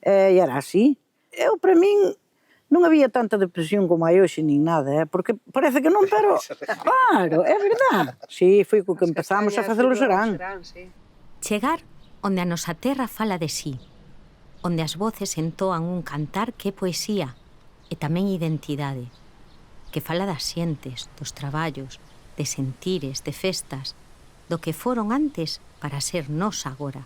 E era así. Eu, para min, non había tanta depresión como hai hoxe, nin nada, porque parece que non, pero... Claro, é verdade. Si, foi co que empezamos a facer o serán. Chegar onde a nosa terra fala de sí, onde as voces entoan un cantar que é poesía e tamén identidade, que fala das xentes, dos traballos, de sentires, de festas, do que foron antes para ser nós agora.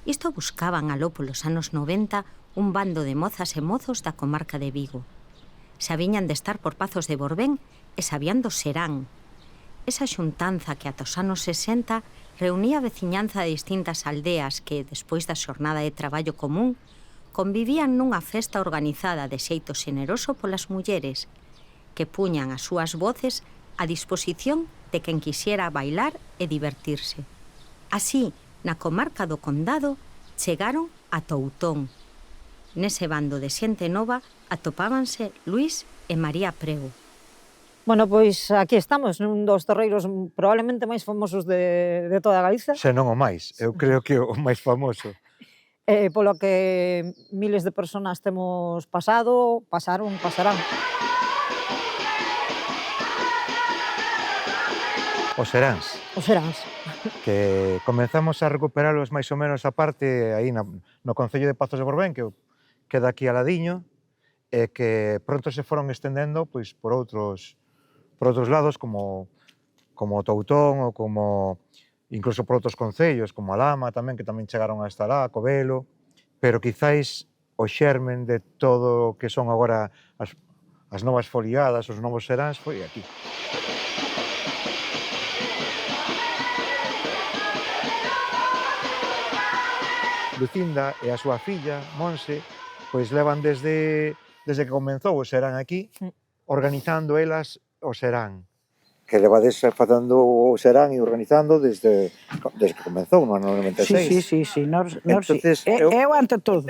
Isto buscaban aló polos anos 90 un bando de mozas e mozos da comarca de Vigo. Sabiñan de estar por Pazos de Borbén e sabían do serán. Esa xuntanza que ata os anos 60 reunía a veciñanza de distintas aldeas que, despois da xornada de traballo común, convivían nunha festa organizada de xeito xeneroso polas mulleres, que puñan as súas voces a disposición de quen quixera bailar e divertirse. Así, na comarca do Condado, chegaron a Toutón. Nese bando de xente nova atopábanse Luís e María Prego. Bueno, pois aquí estamos, nun dos torreiros probablemente máis famosos de toda Galiza. Se non o máis, eu creo que o máis famoso. Polo que miles de personas temos pasado, pasarán. Os seráns. Os seráns. Que comenzamos a recuperalos máis ou menos a parte aí no concello de Pazos de Borbén, que queda aquí al ladiño, e que pronto se foron estendendo pois por outros lados, como Toutón ou como incluso por outros concellos, como a Lama tamén, que tamén chegaron a estar lá, Covelo, pero quizáis o xermen de todo o que son agora as novas foliadas, os novos seráns, foi aquí. Lucinda e a súa filla, Monse, pois levan desde que comenzou o serán aquí, organizando elas o serán. Que levades facendo o serán e organizando desde que comenzou, no ano 96. Sí, eu ante todo.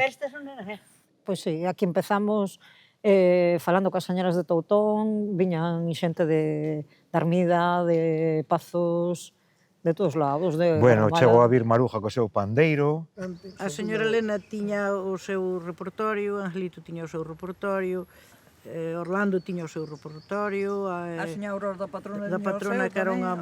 Pois sí, aquí empezamos falando coas señoras de Toutón, viñan xente de Armida, de Pazos, de todos lados. Bueno, chegou a vir Maruja co seu pandeiro. A señora Elena tiña o seu repertorio, Angelito tiña o seu repertorio, Orlando tiña o seu repertorio, a señora Aurora da patrona que era unha...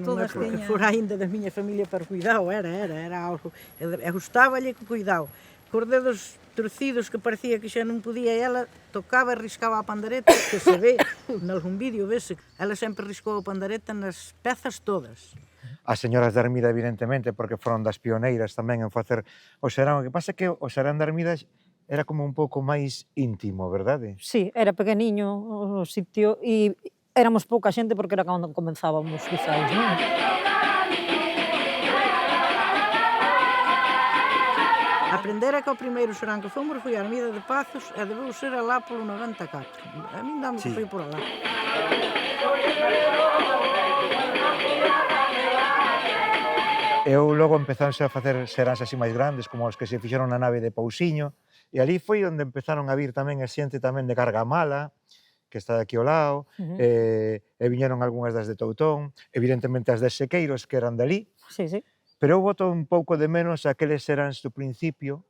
Non é porque fora ainda da miña familia, pero cuidado, era algo. E gustáballe que cuidado. Cos dedos torcidos que parecía que xa non podía, e ela tocaba e riscaba a pandereta, que se ve, nalgún vídeo, vese, ela sempre riscou a pandereta nas pezas todas. As señoras de Armida, evidentemente, porque foron das pioneiras tamén en facer o serán. O que pasa é que o serán de Armida era como un pouco máis íntimo, verdade? Sí, era pequeniño o sitio e éramos pouca xente porque era cando comenzábamos, quizáis, non? Aprendera que o primeiro serán que fomos foi a Armida de Pazos e debeu ser alá polo 94. A min dame que foi por alá. Eu logo empezáronse a facer seráns así máis grandes, como os que se fixeron na nave de Pousiño, e ali foi onde empezaron a vir tamén a xente tamén de Cargamala, que está aquí ao lado, e viñeron algunhas das de Toutón, evidentemente as de Sequeiros, que eran dali. Sí. Pero eu boto un pouco de menos aqueles seráns do principio,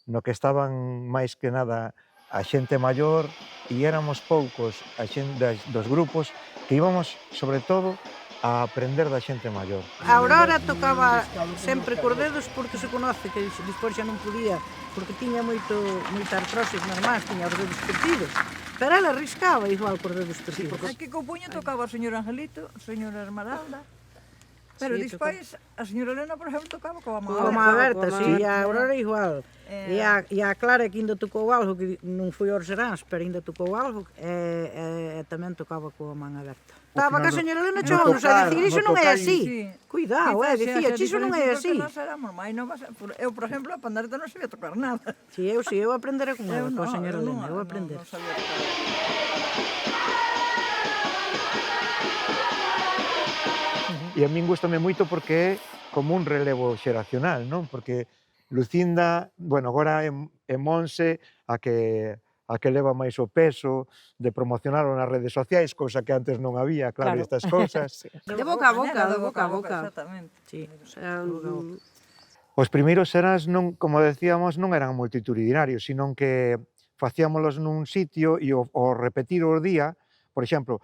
no que estaban máis que nada a xente maior, e éramos poucos a xente dos grupos que íbamos, sobre todo, a aprender da xente maior. A Aurora tocaba sempre cos dedos porque se conoce que despois xa non podía, porque tiña moita artrosis normal, tiña os dedos torcidos. Pero ela riscaba igual cos dedos torcidos. Aquí co puño tocaba o señor Angelito, o señor Esmeralda. Pero despois, a señora Elena, por exemplo, tocaba coa má aberta, sí, e a Aurora igual. E a Clara, que ainda tocou algo, que non foi aos seráns, pero ainda tocou algo, e tamén tocaba coa man aberta. Estaba que a señora Elena chegou-nos a dicir, iso non é así. Cuidado, dicía, iso non é así. Eu, por exemplo, a pandereta non sabía tocar nada. Si, eu aprendera con ela, coa señora Elena, eu aprendera. E a min gustame moito porque é como un relevo xeracional, non? Porque Lucinda, bueno, agora é Monse a que leva máis o peso de promocionarlo nas redes sociais, cousa que antes non había, claro, estas cousas. De boca a boca, de boca a boca. Exactamente. Sí, o sea, Os primeiros seráns, non, como decíamos, non eran multitudinarios, sino que facíamolos nun sitio e o repetir o día, por exemplo,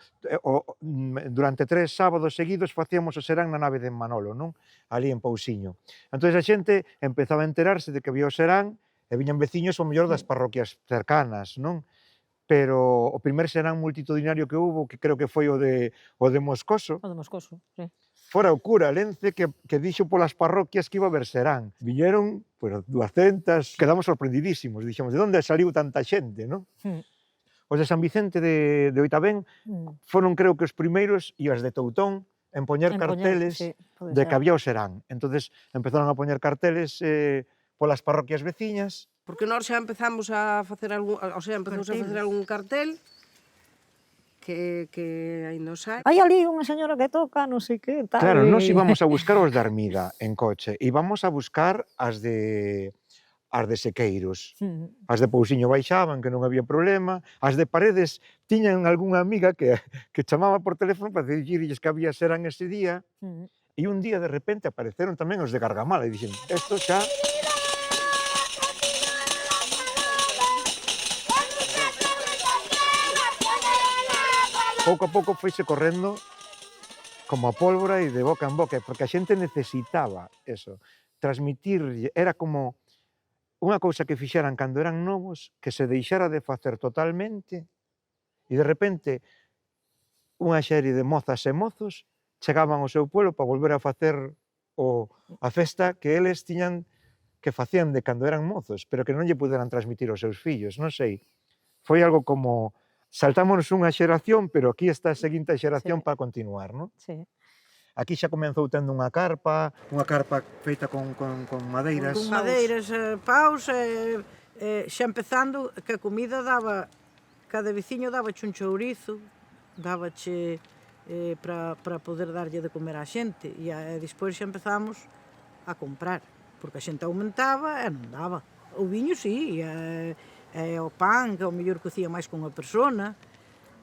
durante 3 sábados seguidos facíamos o serán na nave de Manolo, non? Ali en Pousiño. Entón a xente empezaba a enterarse de que había o serán e viñan veciños ao mellor das parroquias cercanas, non? Pero o primer serán multitudinario que hubo, que creo que foi o de Moscoso, O de Moscoso, sí. fora o cura Lence que dixo polas parroquias que iba a haber serán. Viñeron, pues, 200, quedamos sorprendidísimos, dixemos, de onde saliu tanta xente, non? Os de San Vicente de Oitabén foron, creo que, os primeiros, e os de Toutón, en poñer carteles sí, de que había o serán. Entonces empezaron a poñer carteles polas parroquias veciñas. Porque nós xa empezamos a facer algún, o sea, empezamos a facer algún cartel que aí nos hai. Hai ali unha señora que toca, non sei que, tal. Claro, nós íbamos a buscar os de Armida en coche, íbamos a buscar as de Sequeiros. As de Pousiño baixaban, que non había problema. As de Paredes tiñan algunha amiga que chamaba por teléfono para dicirlles que había serán ese día, e un día de repente apareceron tamén os de Gargamala e dixen, esto xa... Pouco a pouco foise correndo como a pólvora e de boca en boca, porque a xente necesitaba eso, transmitir, era como unha cousa que fixeran cando eran novos, que se deixara de facer totalmente, e de repente unha serie de mozas e mozos chegaban ao seu pueblo para volver a facer a festa que eles tiñan, que facían de cando eran mozos, pero que non lle puderan transmitir aos seus fillos, non sei. Foi algo como, saltámonos unha xeración, pero aquí está a seguinte xeración para continuar, non? Sí. Aquí xa comenzou tendo unha carpa feita con madeiras. Con madeiras, paus, xa empezando que a comida daba, cada veciño daba un chourizo, dábache para poder darlle de comer á xente, e despois xa empezamos a comprar, porque a xente aumentaba e non daba. O viño sí, e o pan, que ao mellor cocía máis con unha persona,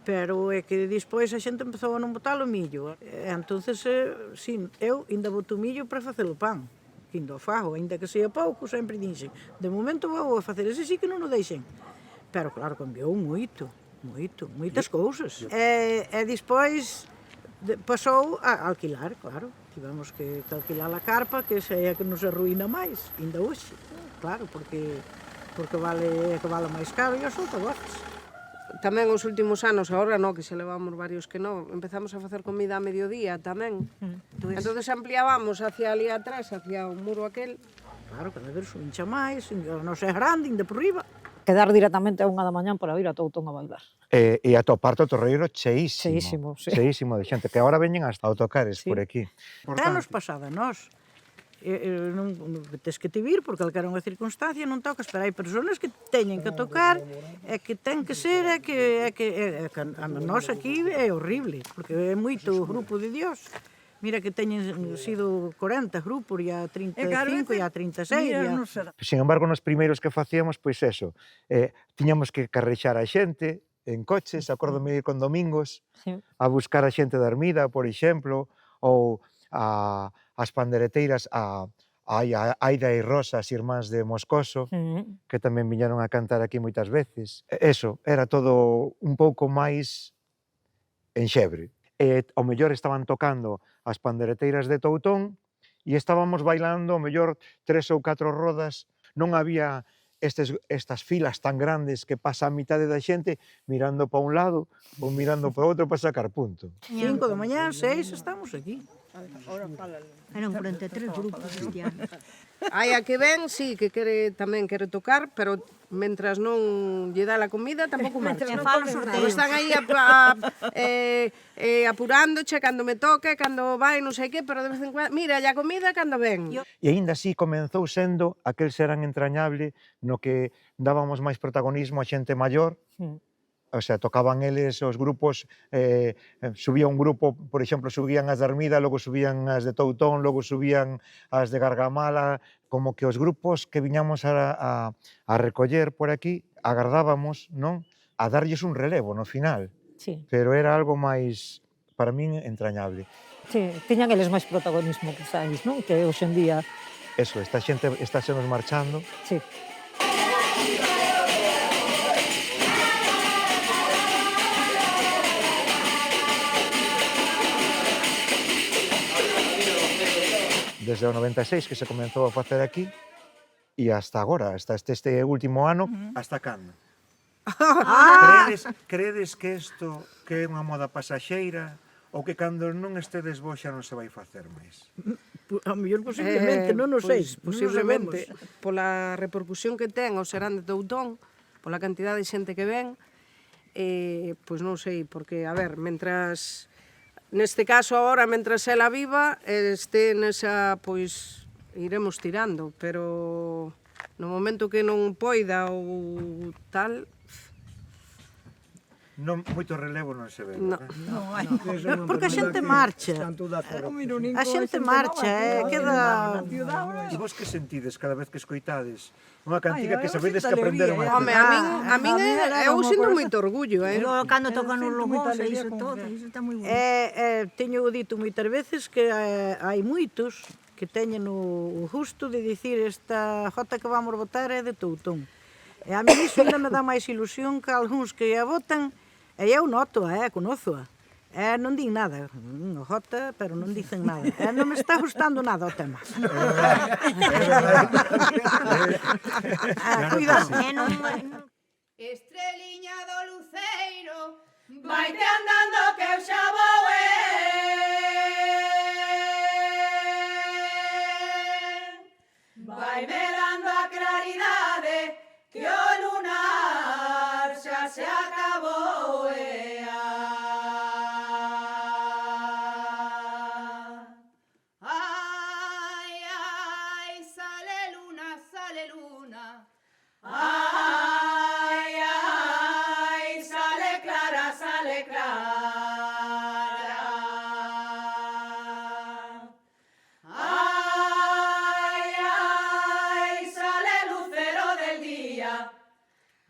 pero é que despois a xente empezou a non botar o millo. Entonces, sí, eu ainda boto o millo para facer o pan, que ainda o fago, ainda que sea pouco, sempre dixen, de momento vou a facer ese sí que non o deixen. Pero claro, cambiou moitas cousas. E despois pasou a alquilar, claro, tivemos que alquilar a carpa, que é a que nos arruína máis, ainda hoxe, claro, porque vale máis caro e os altavoces. Tamén os últimos anos, agora no, que xa levamos varios que non, empezamos a facer comida a mediodía tamén. Entón ampliábamos hacia ali atrás, hacia o muro aquel. Claro, cada vez se hincha máis, non é grande, ainda por riba. Quedar directamente a 1 da mañán para ir a Toutón a bailar. E atopar o Torreiro cheísimo. Cheísimo, sí. Cheísimo de xente, que agora veñen hasta autocares por aquí. Anos pasada, nós, non tes que te vir, porque calquera unha circunstancia non tocas, pero hai persoas que teñen que tocar, e que ten que ser, a nós aquí é horrible, porque é moito grupo de Dios. Mira que teñen sido 40 grupos, e a 35, e a 36. Sin embargo, nos primeiros que facíamos, pois eso, tiñamos que carrexar a xente en coches, acórdome de ir con Domingos, a buscar a xente de Armida, por exemplo, ou as pandereteiras, a Aida e Rosa, as irmáns de Moscoso, que tamén viñeron a cantar aquí moitas veces. Eso, era todo un pouco máis enxebre. Ao mellor estaban tocando as pandereteiras de Toutón e estábamos bailando, ao mellor, 3 ou 4 rodas. Non había estas filas tan grandes que pasa a mitade da xente mirando para un lado ou mirando para outro para sacar punto. 5 da mañá, 6, estamos aquí. Eran 43 grupos este ano. Hai a que ven, sí, que tamén quere tocar, pero mentras non lle dá a comida, tampouco marcha. Están aí apurando, cando me toca, cando vai, non sei que, pero de vez en cuando, mira, a comida cando ven. E aínda así comenzou sendo aquel serán entrañable no que dábamos máis protagonismo a xente maior. O sea, tocaban eles os grupos, subía un grupo, por exemplo, subían as de Armida, logo subían as de Toutón, logo subían as de Gargamala, como que os grupos que viñamos a recoller por aquí, agardábamos, non? A darlles un relevo no final. Sí. Pero era algo máis, para min, entrañable. Sí, tiñan eles máis protagonismo que sabes, non? Que hoxe en día eso, esta xente está se nos marchando. Sí. Desde o 96 que se comenzou a facer aquí e hasta agora, hasta este último ano, hasta cando? Credes que isto que é unha moda pasaxeira ou que cando non estedes vos xa non se vai facer máis? A mellor posiblemente, non o sei. Posiblemente, pola repercusión que ten o Serán de Toutón, pola cantidad de xente que ven, pois non sei, porque, a ver, mentras... Neste caso, agora, mentras ela viva, este nesa, pois, iremos tirando, pero no momento que non poida ou tal... Non, moito relevo non se ve, No. verdad? Porque a xente marcha. A xente marcha, queda... E vos que sentides cada vez que escoitades unha cantiga que sabedes que aprenderon aquí? Home, a min eu sinto moito orgullo, Pero cando tocan os logos e iso todo, iso está moi bonito. Teño dito moitas veces que hai moitos que teñen o gusto de dicir esta jota que vamos votar é de Toutón. E a mí iso ainda me dá máis ilusión que algúns que a votan, e eu noto, conozo-a. Non din nada, jota, pero non dicen nada. Non me está gustando nada o tema. Cuidado. Estreliña do luceiro, vaite andando que eu xa vou vaime dando a claridade que o lunar xa se acabou Ai, ai, sale luna, sale luna. Ai, ai, sale clara, sale clara. Ai, ai, sale lucero del día.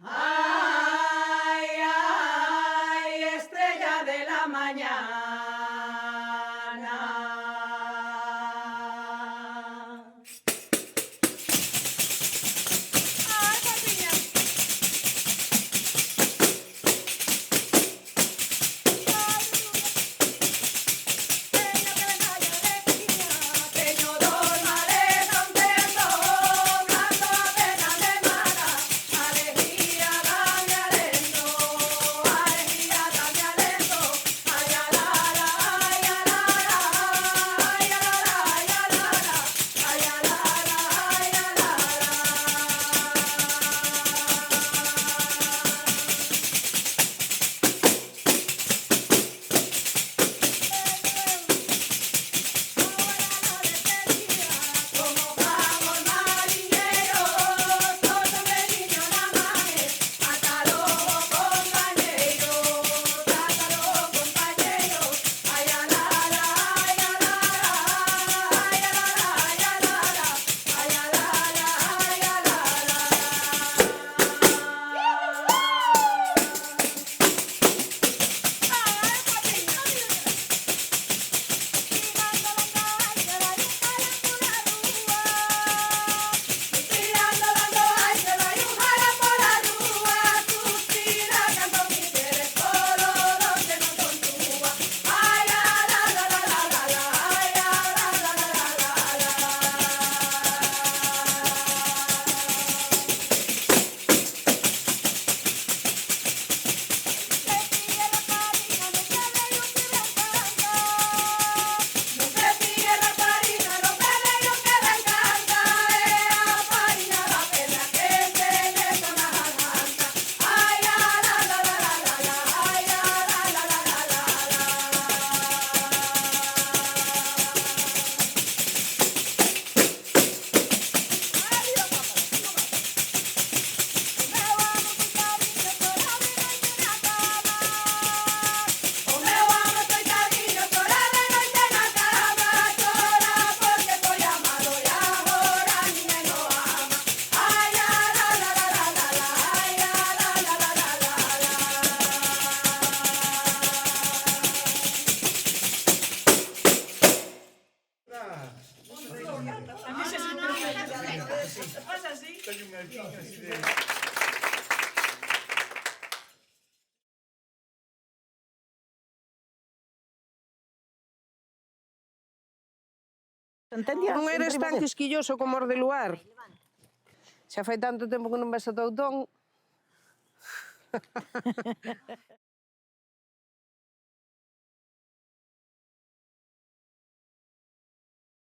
Ay, ay, estrella de la mañana. Ay, papiña. Peño dormaré contento, canto apenas de mala, alegría dame alento, ay, ala, Pasa así. Teño un arquiño así de... Entendías? Non eres Entre tan vocês. quisquilloso como os de Luar. Xa fai tanto tempo que non ves a Toutón.